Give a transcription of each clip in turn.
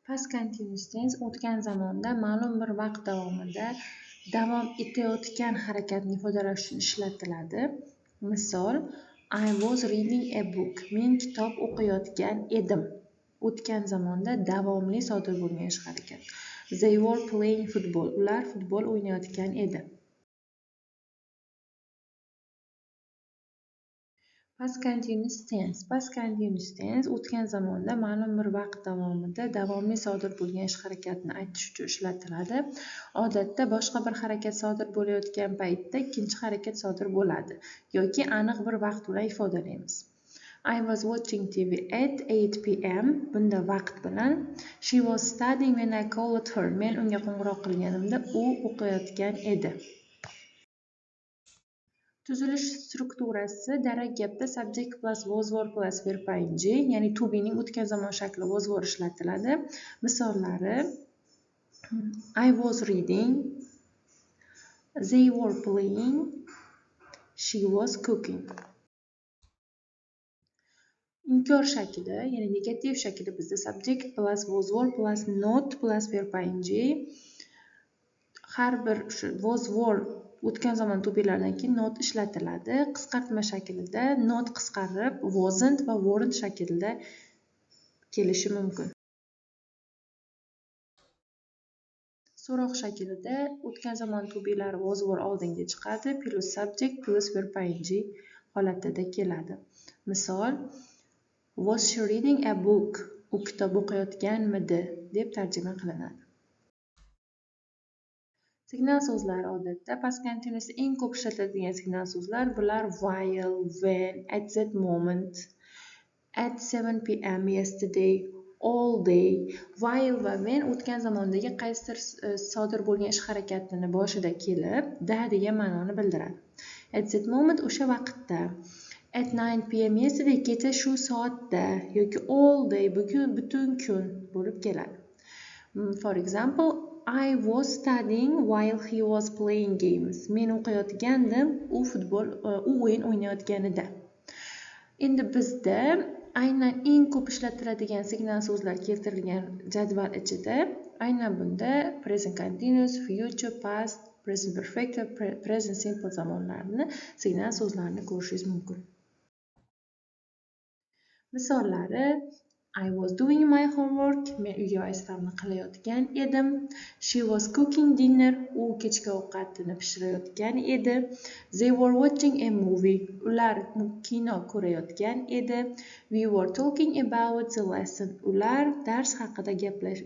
Past continuous tense o'tgan zamonda ma'lum bir vaqt davomida davom etayotgan harakatni ifodalash uchun ishlatiladi. Misol, I was reading a book. Men kitob o'qiyotgan edim. O'tgan zamonda davomli sodir bo'lgan ish harakat. They were playing football. Ular futbol o'ynayotgan edi. Past continuous tense. Past continuous tense o'tgan zamonda ma'lum bir vaqt davomida davomli sodir bo'lgan ish harakatni aytish uchun ishlatiladi. Odatda boshqa bir harakat sodir bo'layotgan paytda ikkinchi harakat sodir bo'ladi yoki aniq bir vaqt bilan ifodalaymiz. I was watching TV at 8 p.m. Bunda vaqt bilan. She was studying when I called her. Men unga qo'ng'iroq qilganimda u o'qiyotgan edi. Tuzilish strukturasi direct gapda subject plus was were plus verb ing, ya'ni to be'ning o'tgan zamon shakli was were ishlatiladi. Misollari: I was reading, they were playing, she was cooking. Inkor shakli, ya'ni negativ shakli bizda subject plus was were plus not plus verb ing. Har bir was were o'tgan zamon to be'lardan keyin not ishlatiladi. Qisqartma shaklida not qisqarib wasn't va weren't shaklida kelishi mumkin. So'roq shaklida o'tgan zamon to be'lari was were oldinga chiqadi, plus subject plus verb ing holatida keladi. Misol, was she reading a book? U kitob o'qiyotganmidi deb tarjima qilinadi. Signal so'zlar odatda past continuous eng ko'p ishlatiladigan signal so'zlar bular while, when, at that moment, at 7 p.m. yesterday, all day. While va when o'tgan zamondagi qaysidir sodir bo'lgan ish harakatini boshida kelib, da degan ma'noni bildiradi. At that moment o'sha vaqtda. At 9 p.m. yesterday kecha shu soatda yoki all day bugun butun kun bo'lib keladi. For example, I was studying while he was playing games. Men o'qiyotgandim, u o'yin o'ynayotganida. Endi bizda aynan eng ko'p ishlatiladigan signal so'zlar keltirilgan jadval ichida aynan bunda present continuous, future, past, present perfect va present simple zamonlarini signal so'zlarini ko'rishingiz mumkin. Misollari: I was doing my homework. Men uyga vazifamni qilayotgan edim. She was cooking dinner. U kechki ovqatini pishirayotgan edi. They were watching a movie. Ular kino ko'rayotgan edi. We were talking about the lesson.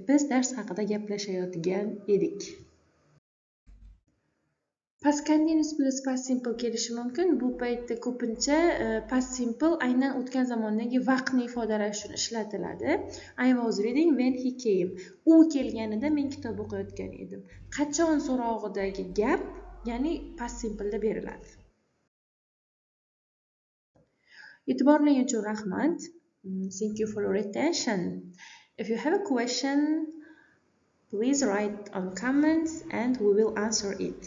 Biz dars haqida gaplashayotgan edik. Past continuous plus past simple kelishi mumkin. Bu paytda ko'pincha past simple aynan o'tgan zamondagi vaqtni ifodalash uchun ishlatiladi. I was reading when he came. U kelganida men kitob o'qiyotgan edim. Qachon so'rog'idagi gap, ya'ni past simpleda beriladi. E'tiborlaringiz uchun rahmat. Thank you for your attention. If you have a question, please write on comments and we will answer it.